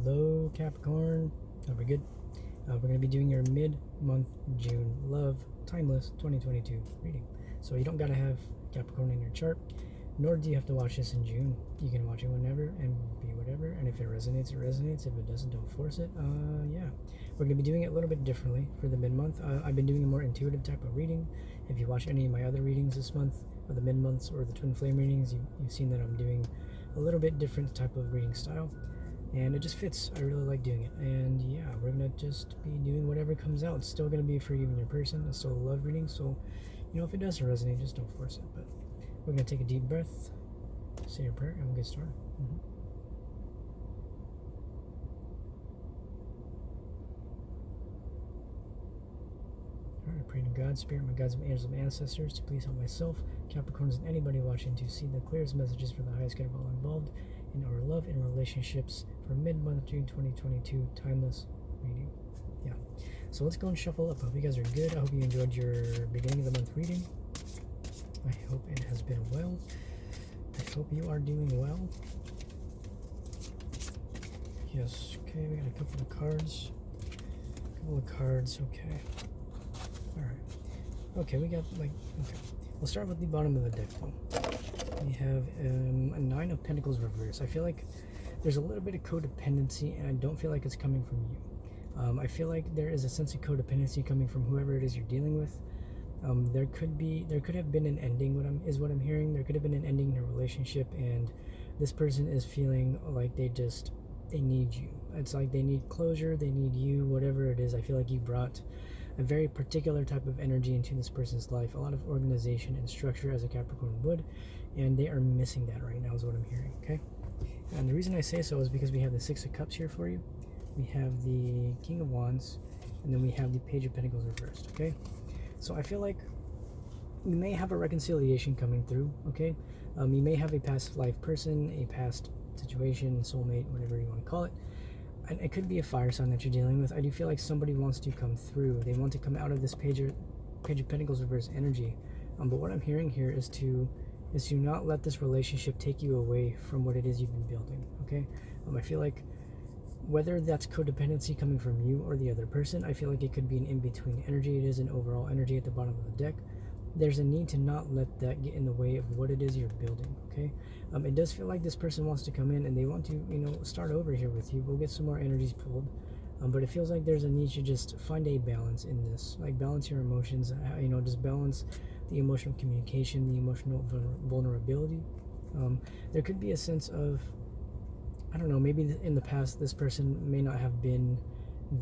Hello, Capricorn. We're good. We're going to be doing your mid-month June love timeless 2022 reading. So you don't got to have Capricorn in your chart, nor do you have to watch this in June. You can watch it whenever and be whatever. And if it resonates, it resonates. If it doesn't, don't force it. Yeah. We're going to be doing it a little bit differently for the mid-month. I've been doing a more intuitive type of reading. If you watch any of my other readings this month, or the mid-months or the twin flame readings, you've seen that I'm doing a little bit different type of reading style. And it just fits. I really like doing it. And yeah, we're gonna just be doing whatever comes out. It's still gonna be for you and your person. It's still a love reading, so if it doesn't resonate, just don't force it. But we're gonna take a deep breath, say your prayer, and we'll get started. Alright, I pray to God, Spirit, my gods, my angels, my ancestors, to please help myself, Capricorns, and anybody watching to see the clearest messages for the highest good of all involved in our love and relationships for mid-month June 2022 timeless reading. Yeah. So let's go and shuffle up. I hope you guys are good. I hope you enjoyed your beginning of the month reading. I hope it has been well. I hope you are doing well. Yes. Okay, we got a couple of cards. Okay. Alright. Okay, we got okay. We'll start with the bottom of the deck though. We have a Nine of Pentacles reverse. I feel like there's a little bit of codependency, and I don't feel like it's coming from you. I feel like there is a sense of codependency coming from whoever it is you're dealing with. There could have been an ending. What I'm hearing. There could have been an ending in a relationship, and this person is feeling like they need you. It's like they need closure. They need you. Whatever it is, I feel like you brought a very particular type of energy into this person's life, a lot of organization and structure as a Capricorn would, and they are missing that right now is what I'm hearing. Okay, and the reason I say so is because we have the Six of Cups here for you, we have the King of Wands, and then we have the Page of Pentacles reversed. Okay, so I feel like you may have a reconciliation coming through. Okay, you may have a past life person, a past situation, soulmate, whatever you want to call it. And it could be a fire sign that you're dealing with. I do feel like somebody wants to come through. They want to come out of this Page of Pentacles reverse energy. But what I'm hearing here is to not let this relationship take you away from what it is you've been building. Okay. I feel like whether that's codependency coming from you or the other person, I feel like it could be an in-between energy. It is an overall energy at the bottom of the deck. There's a need to not let that get in the way of what it is you're building. Okay. It does feel like this person wants to come in and they want to start over here with you. We'll get some more energies pulled, but it feels like there's a need to just find a balance in this, like balance your emotions, just balance the emotional communication, the emotional vulnerability. There could be a sense of, I don't know, maybe in the past this person may not have been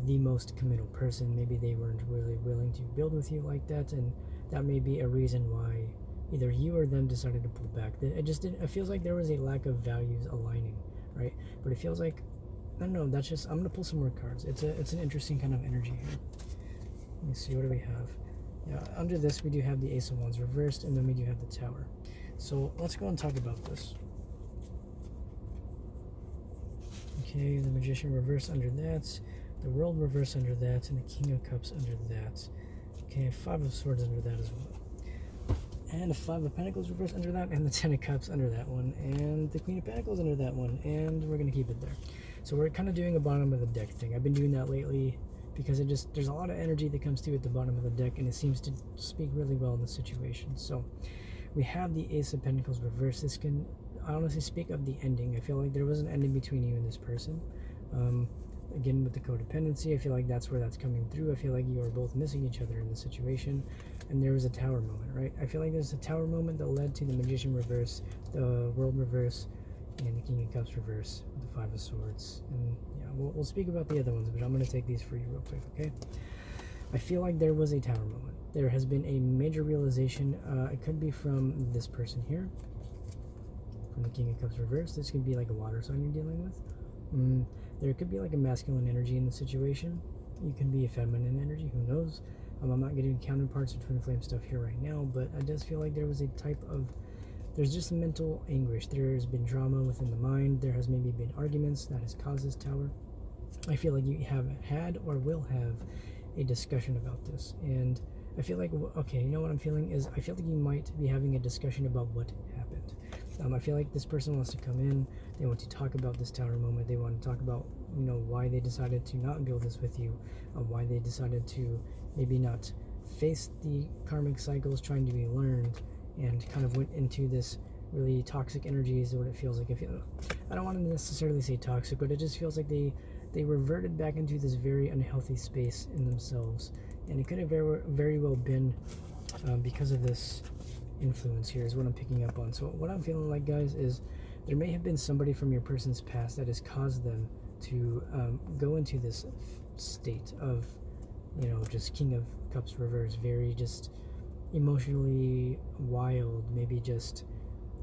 the most committal person. Maybe they weren't really willing to build with you like that, and that may be a reason why either you or them decided to pull back. It feels like there was a lack of values aligning, right? But it feels like, I don't know, that's just, I'm gonna pull some more cards. It's an interesting kind of energy here. Let me see, what do we have? Yeah, under this we do have the Ace of Wands reversed, and then we do have the Tower. So let's go and talk about this. Okay, the Magician reversed under that, the World reversed under that, and the King of Cups under that. Okay, Five of Swords under that as well. And the Five of Pentacles reversed under that, and the Ten of Cups under that one, and the Queen of Pentacles under that one, and we're going to keep it there. So we're kind of doing a bottom of the deck thing. I've been doing that lately because there's a lot of energy that comes through at the bottom of the deck, and it seems to speak really well in the situation. So we have the Ace of Pentacles reversed. This can honestly speak of the ending. I feel like there was an ending between you and this person. Again, with the codependency, I feel like that's where that's coming through. I feel like you are both missing each other in the situation, and there was a Tower moment, right? I feel like there's a Tower moment that led to the Magician reverse, the World reverse, and the King of Cups reverse with the Five of Swords. And yeah, we'll speak about the other ones, but I'm going to take these for you real quick, okay? I feel like there was a Tower moment. There has been a major realization. It could be from this person here, from the King of Cups reverse. This could be like a water sign you're dealing with. There could be like a masculine energy in the situation. You can be a feminine energy, who knows? I'm not getting counterparts of twin flame stuff here right now, but it does feel like there was a type of, there's just mental anguish. There's been drama within the mind. There has maybe been arguments that has caused this Tower. I feel like you have had or will have a discussion about this, and I feel like, okay, you know what I'm feeling is, I feel like you might be having a discussion about what happened. I feel like this person wants to come in, they want to talk about this Tower moment, they want to talk about you know, why they decided to not build this with you, why they decided to maybe not face the karmic cycles trying to be learned, and kind of went into this really toxic energy is what it feels like. I don't want to necessarily say toxic, but it just feels like they reverted back into this very unhealthy space in themselves, and it could have very well been because of this influence here is what I'm picking up on. So what I'm feeling like, guys, is there may have been somebody from your person's past that has caused them to go into this state of, you know, just King of Cups reverse, very just emotionally wild, maybe just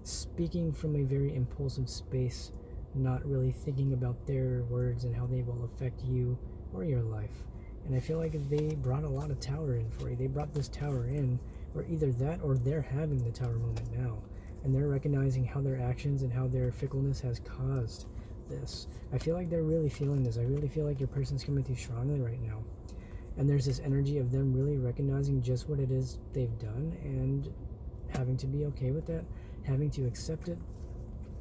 speaking from a very impulsive space, not really thinking about their words and how they will affect you or your life. And I feel like they brought a lot of tower in for you. They brought this tower in, or either that or they're having the tower moment now, and they're recognizing how their actions and how their fickleness has caused this. I feel like they're really feeling this. I really feel like your person's coming through strongly right now, and there's this energy of them really recognizing just what it is they've done and having to be okay with that, having to accept it.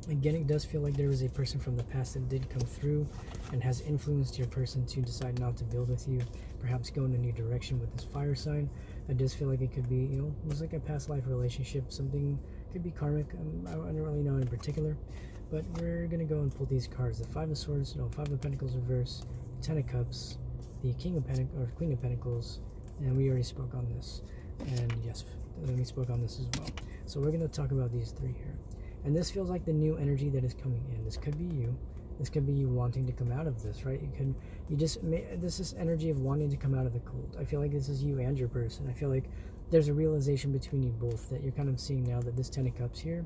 Again, it does feel like there was a person from the past that did come through and has influenced your person to decide not to build with you, perhaps go in a new direction with this fire sign. It does feel like it could be, you know, it was like a past life relationship, something could be karmic. I don't really know in particular, but we're going to go and pull these cards. The Five of Swords, no, Five of Pentacles reverse, Ten of Cups, the King of Pentacles, or Queen of Pentacles, and we already spoke on this. And yes, we spoke on this as well. So we're going to talk about these three here. And this feels like the new energy that is coming in. This could be you. This could be you wanting to come out of this, right? This is energy of wanting to come out of the cold. I feel like this is you and your person. I feel like there's a realization between you both that you're kind of seeing now that this Ten of Cups here,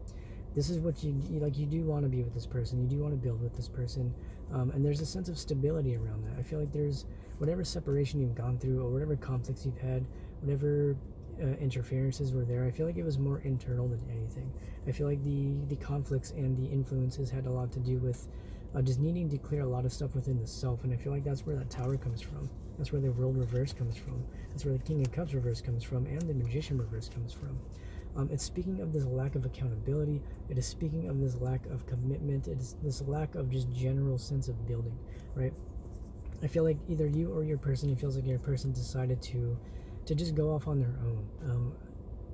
this is what you like. You do want to be with this person. You do want to build with this person. And there's a sense of stability around that. I feel like there's whatever separation you've gone through or whatever conflicts you've had, whatever interferences were there, I feel like it was more internal than anything. I feel like the conflicts and the influences had a lot to do with just needing to clear a lot of stuff within the self, and I feel like that's where that Tower comes from. That's where the World reverse comes from. That's where the King of Cups reverse comes from, and the Magician reverse comes from. It's speaking of this lack of accountability. It is speaking of this lack of commitment. It is this lack of just general sense of building, right? I feel like either you or your person, it feels like your person decided to just go off on their own,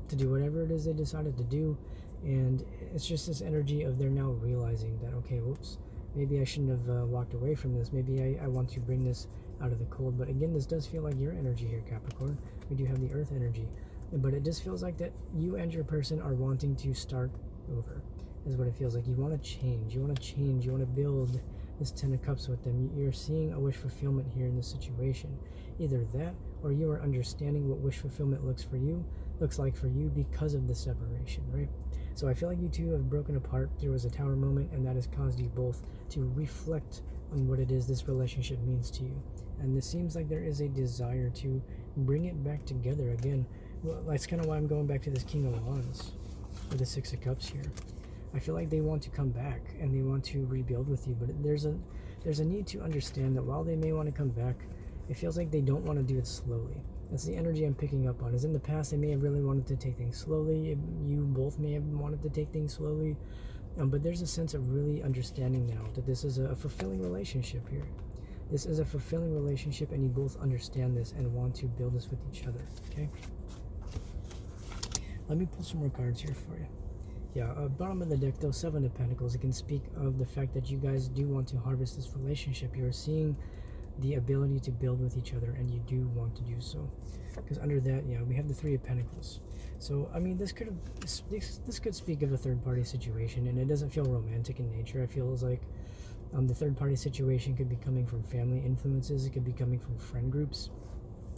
to do whatever it is they decided to do, and it's just this energy of they're now realizing that, okay, whoops, maybe I shouldn't have walked away from this. Maybe I want to bring this out of the cold. But again, this does feel like your energy here, Capricorn. We do have the Earth energy, but it just feels like that you and your person are wanting to start over, is what it feels like. You want to change. You want to change. You want to build this Ten of Cups with them. You're seeing a wish fulfillment here in this situation. Either that, or you are understanding what wish fulfillment looks like for you because of the separation, right? So I feel like you two have broken apart. There was a Tower moment, and that has caused you both to reflect on what it is this relationship means to you. And this seems like there is a desire to bring it back together again. Well, that's kind of why I'm going back to this King of Wands with the Six of Cups here. I feel like they want to come back and they want to rebuild with you, but there's a need to understand that while they may want to come back, it feels like they don't want to do it slowly. That's the energy I'm picking up on. Is in the past they may have really wanted to take things slowly. You both may have wanted to take things slowly, but there's a sense of really understanding now that this is a fulfilling relationship here. This is a fulfilling relationship, and you both understand this and want to build this with each other. Okay. Let me pull some more cards here for you. Yeah, bottom of the deck though, Seven of Pentacles. It can speak of the fact that you guys do want to harvest this relationship. You're seeing the ability to build with each other, and you do want to do so. Because under that, yeah, we have the Three of Pentacles. So I mean, this could speak of a third party situation, and it doesn't feel romantic in nature. It feels like the third party situation could be coming from family influences. It could be coming from friend groups,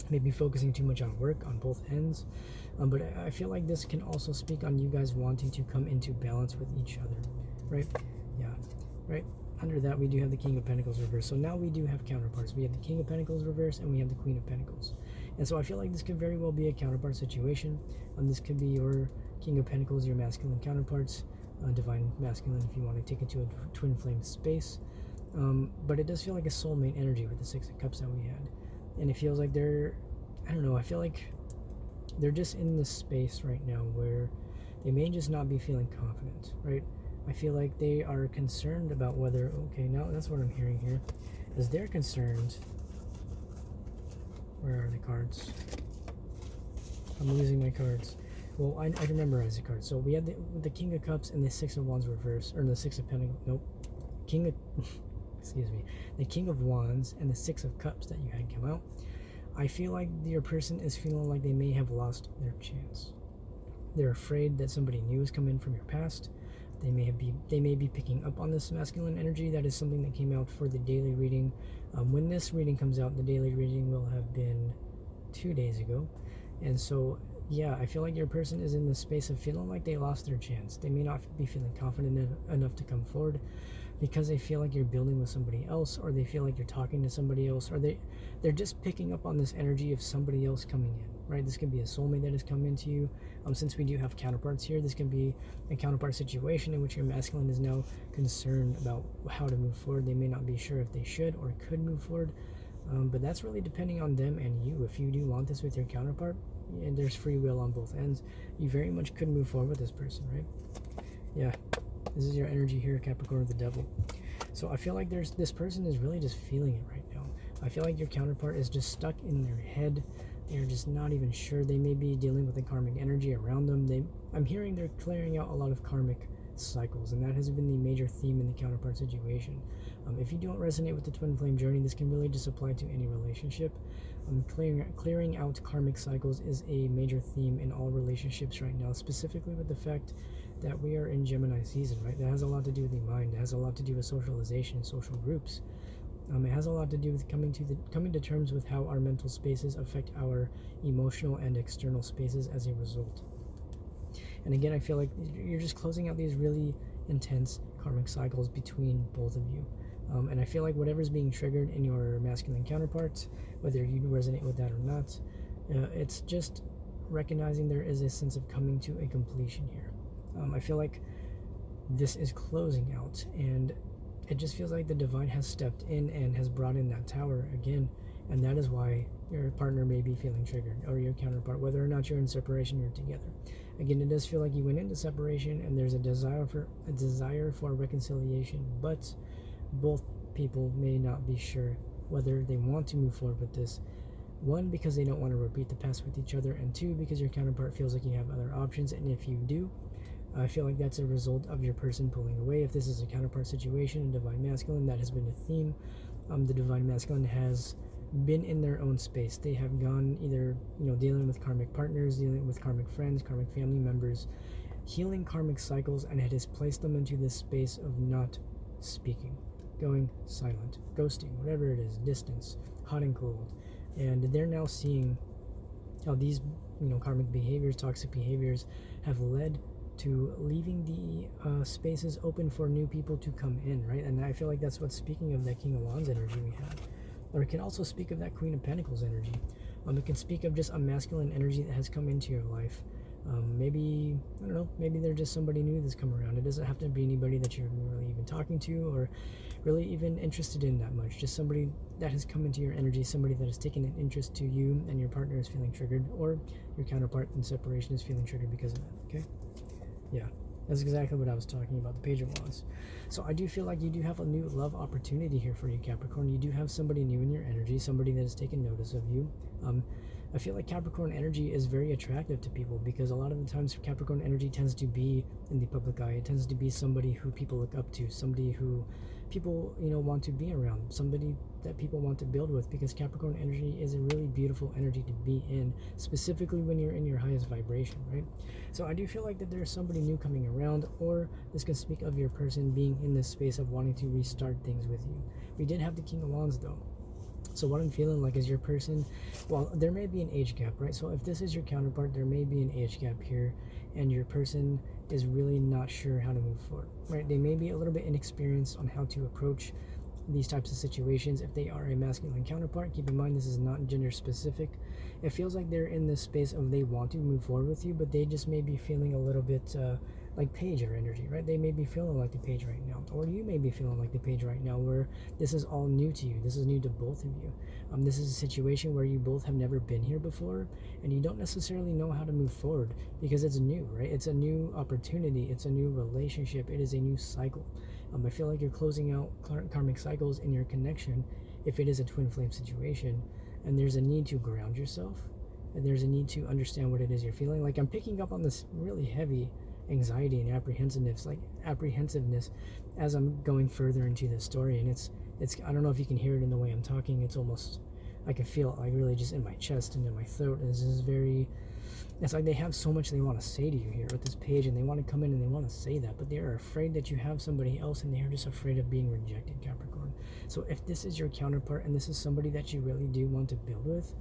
maybe focusing too much on work on both ends. But I feel like this can also speak on you guys wanting to come into balance with each other, right? Yeah, right. Under that, we do have the King of Pentacles reverse. So now we do have counterparts. We have the King of Pentacles reverse, and we have the Queen of Pentacles. And so I feel like this could very well be a counterpart situation. This could be your King of Pentacles, your masculine counterparts, divine masculine if you want to take it to a twin flame space. But it does feel like a soulmate energy with the Six of Cups that we had. And it feels like I don't know, I feel like they're just in this space right now where they may just not be feeling confident, right? I feel like they are concerned about whether, okay, now that's what I'm hearing here. As they're concerned, where are the cards? I'm losing my cards. Well, I can memorize the cards. So we had the King of Cups and the Six of Wands reverse, or the Six of Pentacles. Nope. King of, excuse me, the King of Wands and the Six of Cups that you had come out. I feel like your person is feeling like they may have lost their chance. They're afraid that somebody new has come in from your past. They may be picking up on this masculine energy. That is something that came out for the daily reading. When this reading comes out, the daily reading will have been 2 days ago, and so yeah, I feel like your person is in the space of feeling like they lost their chance. They may not be feeling confident enough to come forward because they feel like you're building with somebody else, or they feel like you're talking to somebody else, or they're just picking up on this energy of somebody else coming in, right? This could be a soulmate that has come into you. Since we do have counterparts here, this can be a counterpart situation in which your masculine is now concerned about how to move forward. They may not be sure if they should or could move forward, but that's really depending on them and you. If you do want this with your counterpart, and there's free will on both ends, you very much could move forward with this person, right? Yeah, this is your energy here, Capricorn, the Devil. So I feel like this person is really just feeling it right now. I feel like your counterpart is just stuck in their head. They're just not even sure. They may be dealing with the karmic energy around them. I'm hearing they're clearing out a lot of karmic cycles, and that has been the major theme in the counterpart situation. If you don't resonate with the twin flame journey, this can really just apply to any relationship. Clearing out karmic cycles is a major theme in all relationships right now, specifically with the fact that we are in Gemini season, right? That has a lot to do with the mind. It has a lot to do with socialization and social groups. It has a lot to do with coming to terms with how our mental spaces affect our emotional and external spaces as a result. And again, I feel like you're just closing out these really intense karmic cycles between both of you. And I feel like whatever's being triggered in your masculine counterparts, whether you resonate with that or not, it's just recognizing there is a sense of coming to a completion here. I feel like this is closing out, and it just feels like the divine has stepped in and has brought in that tower again, and that is why your partner may be feeling triggered, or your counterpart, whether or not you're in separation or together. Again, it does feel like you went into separation and there's a desire for reconciliation, but both people may not be sure whether they want to move forward with this. One, because they don't want to repeat the past with each other, and two, because your counterpart feels like you have other options, and if you do, I feel like that's a result of your person pulling away. If this is a counterpart situation, a divine masculine, that has been a theme. The divine masculine has been in their own space. They have gone either, dealing with karmic partners, dealing with karmic friends, karmic family members, healing karmic cycles, and it has placed them into this space of not speaking, going silent, ghosting, whatever it is, distance, hot and cold. And they're now seeing how these, karmic behaviors, toxic behaviors have led to leaving the spaces open for new people to come in, right? And I feel like that's what's speaking of that King of Wands energy we had. Or it can also speak of that Queen of Pentacles energy. It can speak of just a masculine energy that has come into your life. Maybe, I don't know, maybe they're just somebody new that's come around. It doesn't have to be anybody that you're really even talking to or really even interested in that much. Just somebody that has come into your energy, somebody that has taken an interest to you, and your partner is feeling triggered, or your counterpart in separation is feeling triggered because of that, okay? Yeah, that's exactly what I was talking about, the Page of Wands. So I do feel like you do have a new love opportunity here for you, Capricorn. You do have somebody new in your energy, somebody that has taken notice of you. I feel like Capricorn energy is very attractive to people because a lot of the times Capricorn energy tends to be in the public eye. It tends to be somebody who people look up to, somebody who people, want to be around, somebody that people want to build with, because Capricorn energy is a really beautiful energy to be in, specifically when you're in your highest vibration, right? So I do feel like that there's somebody new coming around, or this can speak of your person being in this space of wanting to restart things with you. We did have the King of Wands though. So what I'm feeling like is your person, well, there may be an age gap, right? So if this is your counterpart, there may be an age gap here, and your person is really not sure how to move forward, right? They may be a little bit inexperienced on how to approach these types of situations. If they are a masculine counterpart, keep in mind this is not gender specific. It feels like they're in this space of they want to move forward with you, but they just may be feeling a little bit like Page or energy, right? They may be feeling like the Page right now, or you may be feeling like the Page right now, where this is all new to you. This is new to both of you. This is a situation where you both have never been here before, and you don't necessarily know how to move forward because it's new, right? It's a new opportunity. It's a new relationship. It is a new cycle. I feel like you're closing out karmic cycles in your connection if it is a twin flame situation, and there's a need to ground yourself, and there's a need to understand what it is you're feeling. Like, I'm picking up on this really heavy anxiety and apprehensiveness as I'm going further into this story, and it's I don't know if you can hear it in the way I'm talking. It's almost, I can feel it like really just in my chest and in my throat. And this is very, it's like they have so much they want to say to you here with this page, and they want to come in and they want to say that, but they are afraid that you have somebody else, and they are just afraid of being rejected, Capricorn. So if this is your counterpart and this is somebody that you really do want to build with,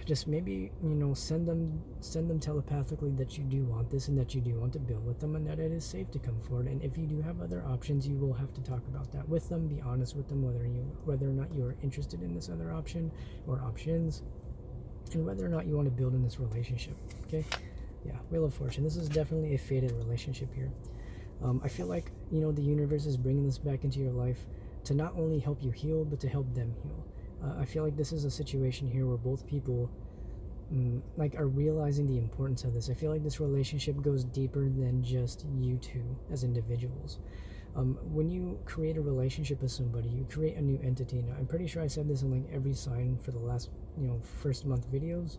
just maybe, send them telepathically that you do want this and that you do want to build with them, and that it is safe to come forward. And if you do have other options, you will have to talk about that with them. Be honest with them whether or not you are interested in this other option or options, and whether or not you want to build in this relationship. Okay, yeah, Wheel of Fortune. This is definitely a fated relationship here. I feel like the universe is bringing this back into your life to not only help you heal, but to help them heal. I feel like this is a situation here where both people are realizing the importance of this. I feel like this relationship goes deeper than just you two as individuals. When you create a relationship with somebody, you create a new entity. Now, I'm pretty sure I said this in like every sign for the last first month videos,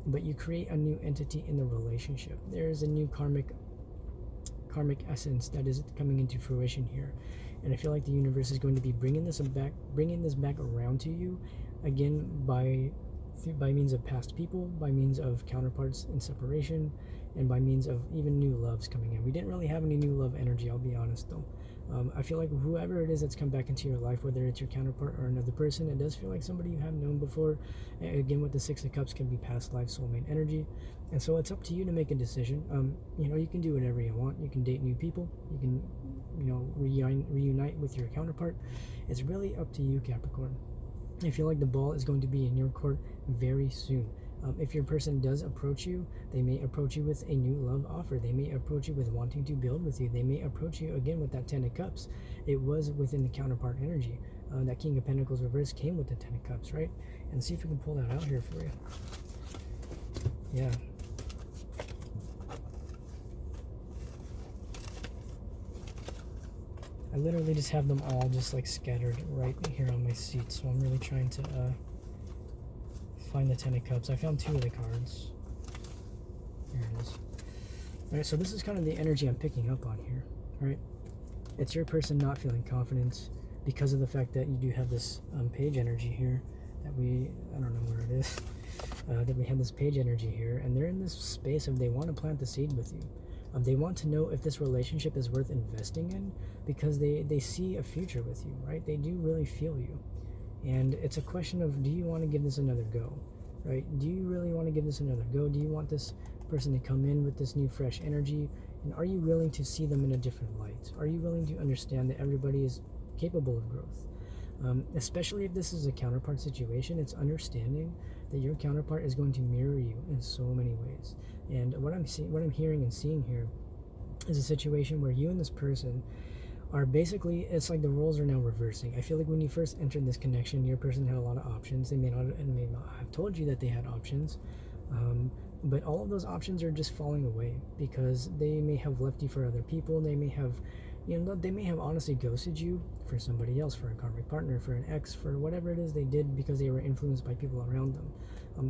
but you create a new entity in the relationship. There is a new karmic essence that is coming into fruition here, and I feel like the universe is going to be bringing this back around to you again by means of past people, by means of counterparts in separation, and by means of even new loves coming in. We didn't really have any new love energy, I'll be honest though. I feel like whoever it is that's come back into your life, whether it's your counterpart or another person, it does feel like somebody you have known before. Again, with the Six of Cups, can be past life soulmate energy, and so it's up to you to make a decision. You can do whatever you want. You can date new people. You can, reunite with your counterpart. It's really up to you, Capricorn. I feel like the ball is going to be in your court very soon. If your person does approach you, they may approach you with a new love offer. They may approach you with wanting to build with you. They may approach you again with that Ten of Cups. It was within the counterpart energy. That King of Pentacles reverse came with the Ten of Cups, right? And see if we can pull that out here for you. Yeah. I literally just have them all just like scattered right here on my seat, so I'm really trying to find the Ten of Cups. I found two of the cards. Here it is. Alright, so this is kind of the energy I'm picking up on here. Alright, it's your person not feeling confident because of the fact that you do have this page energy here that I don't know where it is, that we have this page energy here, and they're in this space of they want to plant the seed with you. They want to know if this relationship is worth investing in because they see a future with you, right? They do really feel you. And it's a question of, do you want to give this another go, right? Do you really want to give this another go? Do you want this person to come in with this new fresh energy? And are you willing to see them in a different light? Are you willing to understand that everybody is capable of growth? Especially if this is a counterpart situation, it's understanding that your counterpart is going to mirror you in so many ways. And what I'm hearing and seeing here is a situation where you and this person are basically, it's like the roles are now reversing. I feel like when you first entered this connection, your person had a lot of options. They may not have told you that they had options, but all of those options are just falling away because they may have left you for other people. They may have honestly ghosted you for somebody else, for a karmic partner, for an ex, for whatever it is they did because they were influenced by people around them.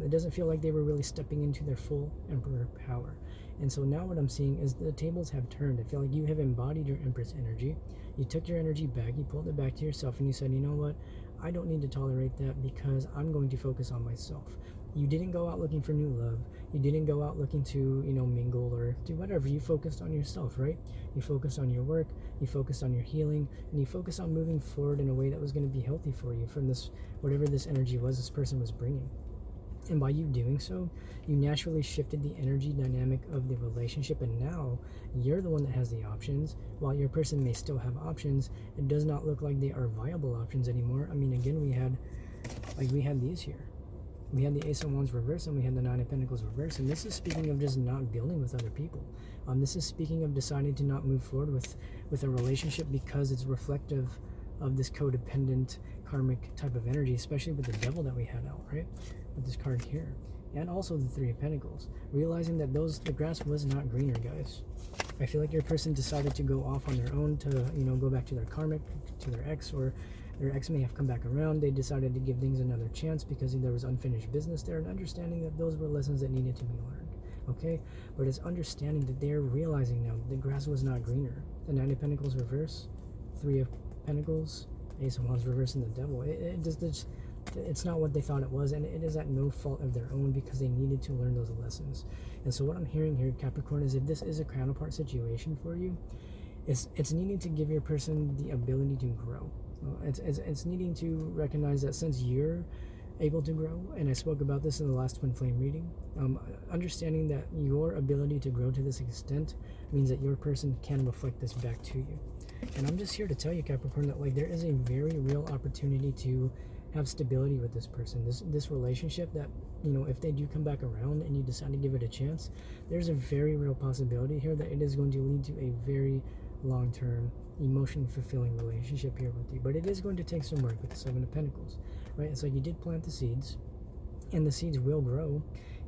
It doesn't feel like they were really stepping into their full emperor power. And so now what I'm seeing is the tables have turned. I feel like you have embodied your Empress energy. You took your energy back, you pulled it back to yourself, and you said, you know what? I don't need to tolerate that because I'm going to focus on myself. You didn't go out looking for new love. You didn't go out looking to, mingle or do whatever. You focused on yourself, right? You focused on your work, you focused on your healing, and you focused on moving forward in a way that was going to be healthy for you from this, whatever this energy was this person was bringing. And by you doing so, you naturally shifted the energy dynamic of the relationship, and now you're the one that has the options. While your person may still have options, it does not look like they are viable options anymore. I mean, again, we had these here. We had the Ace of Wands reverse, and we had the Nine of Pentacles reverse, and this is speaking of just not building with other people. This is speaking of deciding to not move forward with a relationship because it's reflective of this codependent karmic type of energy, especially with the Devil that we had out, right? With this card here. and also the Three of Pentacles, realizing that the grass was not greener, guys. I feel like your person decided to go off on their own to, go back to their karmic, to their ex, or their ex may have come back around. They decided to give things another chance because there was unfinished business there, and understanding that those were lessons that needed to be learned. Okay, but it's understanding that they're realizing now the grass was not greener. The Nine of Pentacles reverse, Three of Pentacles, Ace of Wands reverse, and the Devil. It's not what they thought it was, and it is at no fault of their own because they needed to learn those lessons. And so what I'm hearing here, Capricorn, is if this is a counterpart situation for you, it's needing to give your person the ability to grow. It's needing to recognize that since you're able to grow, and I spoke about this in the last twin flame reading, understanding that your ability to grow to this extent means that your person can reflect this back to you. And I'm just here to tell you, Capricorn, that there is a very real opportunity to have stability with this person, this relationship, that if they do come back around and you decide to give it a chance, there's a very real possibility here that it is going to lead to a very long-term, emotionally fulfilling relationship here with you. But it is going to take some work with the Seven of Pentacles, right? It's like you did plant the seeds, and the seeds will grow.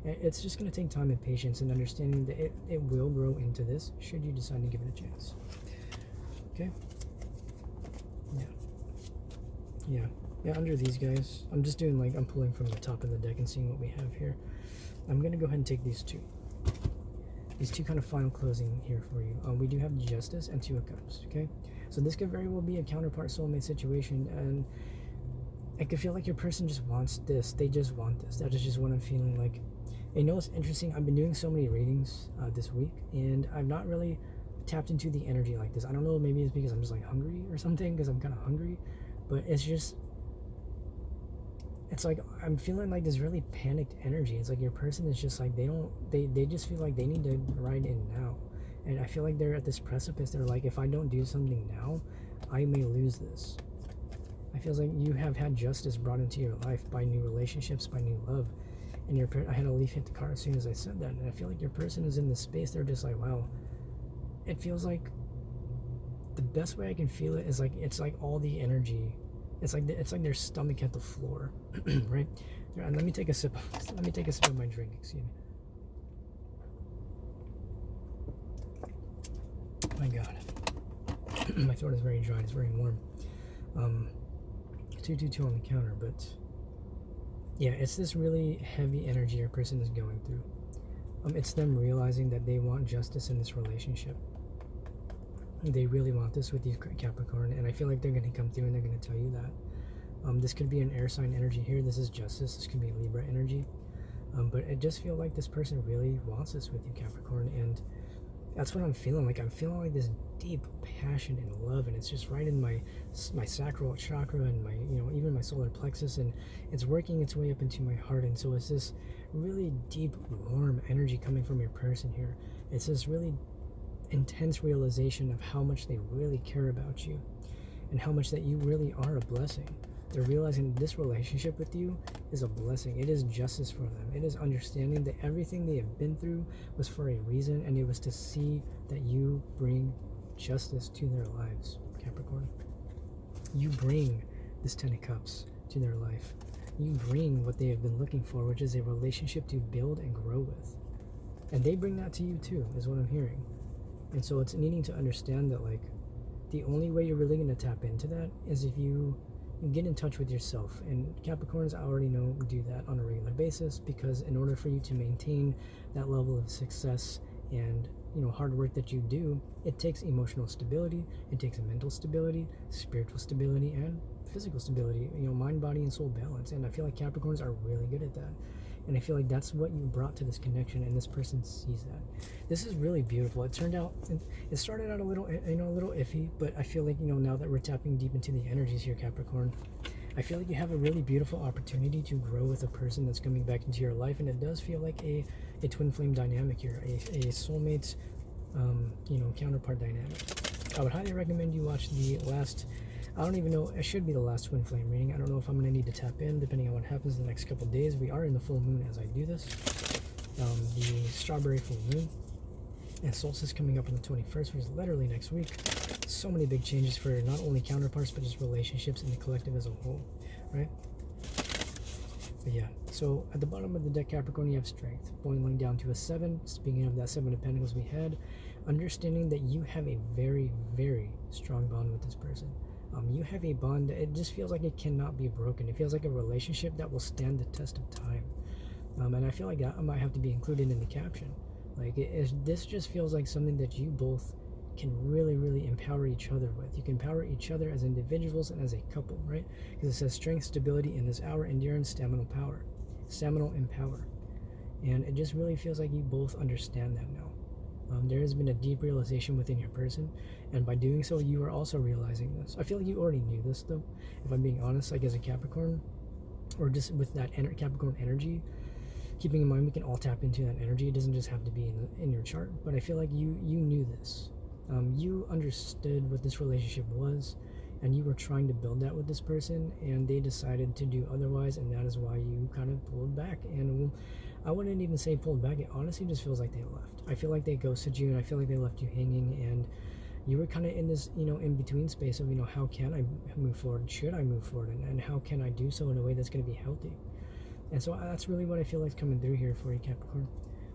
It's just going to take time and patience, and understanding that it will grow into this should you decide to give it a chance. Okay? Yeah, under these guys, I'm just doing I'm pulling from the top of the deck and seeing what we have here. I'm going to go ahead and take these two kind of final closing here for you. We do have Justice and Two of Cups, okay? So this could very well be a counterpart soulmate situation, and it could feel like your person just wants this. They just want this. That is just what I'm feeling like. It's interesting. I've been doing so many readings this week, and I've not really tapped into the energy like this. I don't know, maybe it's because I'm just hungry or something, because I'm kind of hungry, but it's like I'm feeling like this really panicked energy. It's like your person is just they just feel like they need to ride in now. And I feel like they're at this precipice. They're like, if I don't do something now, I may lose this. I feel like you have had justice brought into your life by new relationships, by new love. And I had a leaf hit the car as soon as I said that. And I feel like your person is in this space. They're just like, wow. It feels like the best way I can feel it is it's like all the energy. It's like their stomach hit the floor, right? Let me take a sip. Let me take a sip of my drink. Excuse me. My God, my throat is very dry. It's very warm. 222 on the counter, but yeah, it's this really heavy energy your person is going through. It's them realizing that they want justice in this relationship. They really want this with you, Capricorn, and I feel like they're going to come through and they're going to tell you that. This could be an air sign energy here. This is justice. This could be Libra energy. But I just feel like this person really wants this with you, Capricorn, and that's what I'm feeling like. I'm feeling like this deep passion and love, and it's just right in my sacral chakra and my, even my solar plexus, and it's working its way up into my heart. And so it's this really deep, warm energy coming from your person here. It's this really intense realization of how much they really care about you and how much that you really are a blessing. They're realizing this relationship with you is a blessing. It is justice for them. It is understanding that everything they have been through was for a reason, and it was to see that you bring justice to their lives, Capricorn. You bring this 10 of Cups to their life. You bring what they have been looking for, which is a relationship to build and grow with. And they bring that to you too, is what I'm hearing. And so it's needing to understand that the only way you're really going to tap into that is if you get in touch with yourself. And Capricorns, I already know, do that on a regular basis, because in order for you to maintain that level of success and hard work that you do, it takes emotional stability, it takes mental stability, spiritual stability, and physical stability, mind, body, and soul balance. And I feel like Capricorns are really good at that. And I feel like that's what you brought to this connection, and this person sees that. This is really beautiful. It turned out, it started out a little iffy, but I feel like, now that we're tapping deep into the energies here, Capricorn, I feel like you have a really beautiful opportunity to grow with a person that's coming back into your life, and it does feel like a twin flame dynamic here, a soulmate, counterpart dynamic. I would highly recommend you watch the last, I don't even know, it should be the last twin flame reading. I don't know if I'm going to need to tap in depending on what happens in the next couple of days. We are in the full moon as I do this. The strawberry full moon and solstice coming up on the 21st, which is literally next week. So many big changes for not only counterparts, but just relationships and the collective as a whole, right? But yeah, so at the bottom of the deck, Capricorn, you have strength, boiling down to a 7. Speaking of that 7 of Pentacles we had, understanding that you have a very, very strong bond with this person. You have a bond that it just feels like it cannot be broken. It feels like a relationship that will stand the test of time. And I feel like that might have to be included in the caption. Like, this just feels like something that you both can really, really empower each other with. You can empower each other as individuals and as a couple, right? Because it says strength, stability in this hour, endurance, stamina, power. Stamina and power. And it just really feels like you both understand that now. There has been a deep realization within your person, and by doing so, you are also realizing this. I feel like you already knew this, though, if I'm being honest, like as a Capricorn, or just with that Capricorn energy. Keeping in mind, we can all tap into that energy. It doesn't just have to be in your chart, but I feel like you knew this. You understood what this relationship was, and you were trying to build that with this person, and they decided to do otherwise, and that is why you kind of pulled back. And I wouldn't even say pulled back. It honestly just feels like they left. I feel like they ghosted you, and I feel like they left you hanging, and you were kind of in this, in between space of, how can I move forward? Should I move forward? And how can I do so in a way that's going to be healthy? And so that's really what I feel like is coming through here for you, Capricorn.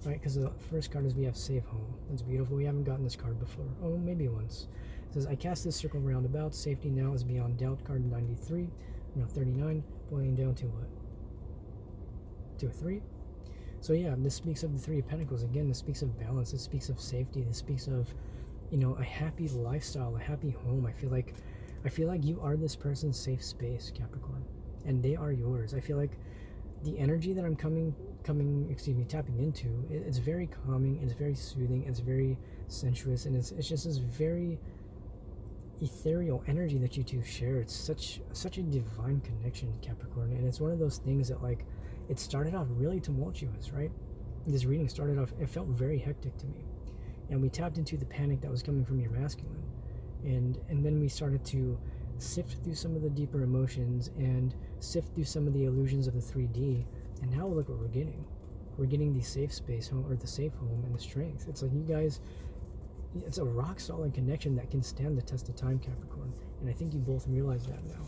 Right, because the first card is we have Save Home. That's beautiful. We haven't gotten this card before. Oh, maybe once. It says, I cast this circle roundabout. Safety now is beyond doubt. Card 93. 39. Boiling down to what? To a 3. So yeah, this speaks of the 3 of Pentacles. Again, this speaks of balance. This speaks of safety. This speaks of, a happy lifestyle, a happy home. I feel like you are this person's safe space, Capricorn. And they are yours. I feel like the energy that I'm tapping into, it's very calming, it's very soothing, it's very sensuous, and it's just this very ethereal energy that you two share. It's such a divine connection, Capricorn, and it's one of those things that, like, it started off really tumultuous, right? This reading started off, it felt very hectic to me, and we tapped into the panic that was coming from your masculine, and then we started to sift through some of the deeper emotions and sift through some of the illusions of the 3D, and now look what we're getting. We're getting the safe space home, or the safe home, and the strength. It's like you guys, it's a rock solid connection that can stand the test of time, Capricorn, and I think you both realize that now.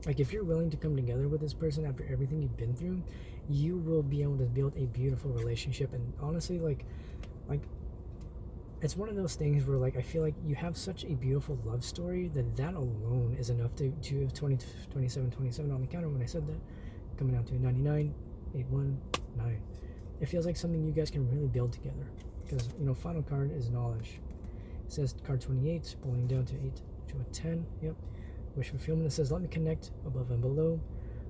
Like, if you're willing to come together with this person after everything you've been through, you will be able to build a beautiful relationship. And honestly, like it's one of those things where, like, I feel like you have such a beautiful love story that alone is enough to 27 on the counter when I said that, coming out to 99, 81, 9. It feels like something you guys can really build together, because, final card is knowledge. It says card 28, pulling down to 8 to a 10. Yep. Wish fulfillment. It says, let me connect above and below,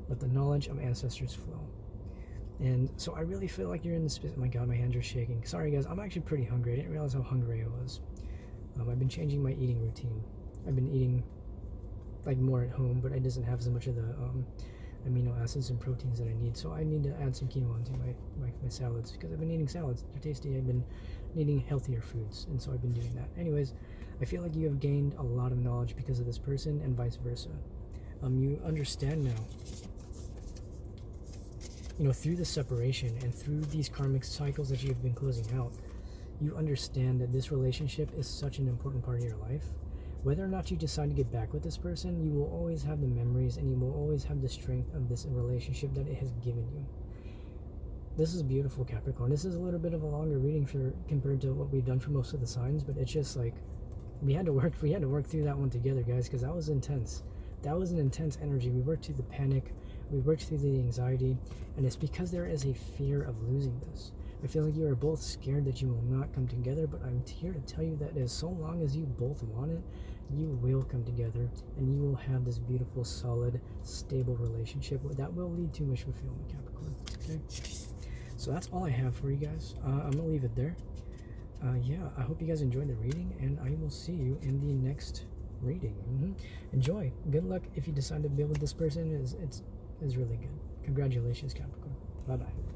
let the knowledge of ancestors flow. And so I really feel like you're in the space. Oh my god, my hands are shaking. Sorry guys, I'm actually pretty hungry. I didn't realize how hungry I was. I've been changing my eating routine. I've been eating like more at home, but it doesn't have as much of the amino acids and proteins that I need. So I need to add some quinoa to my salads, because I've been eating salads. They're tasty. I've been eating healthier foods, and so I've been doing that. Anyways, I feel like you have gained a lot of knowledge because of this person, and vice versa. You understand now, through the separation and through these karmic cycles that you've been closing out, you understand that this relationship is such an important part of your life. Whether or not you decide to get back with this person, you will always have the memories, and you will always have the strength of this relationship that it has given you. This is beautiful, Capricorn. This is a little bit of a longer reading compared to what we've done for most of the signs, but it's just like we had to work through that one together, guys, because that was intense. That was an intense energy. We worked through the panic, we worked through the anxiety, and it's because there is a fear of losing this. I feel like you are both scared that you will not come together, but I'm here to tell you that as so long as you both want it, you will come together, and you will have this beautiful, solid, stable relationship that will lead to wish fulfillment, Capricorn. Okay? So that's all I have for you guys. I'm going to leave it there. Yeah, I hope you guys enjoyed the reading, and I will see you in the next reading. Enjoy. Good luck if you decide to build with this person. It's really good. Congratulations, Capricorn. Bye-bye.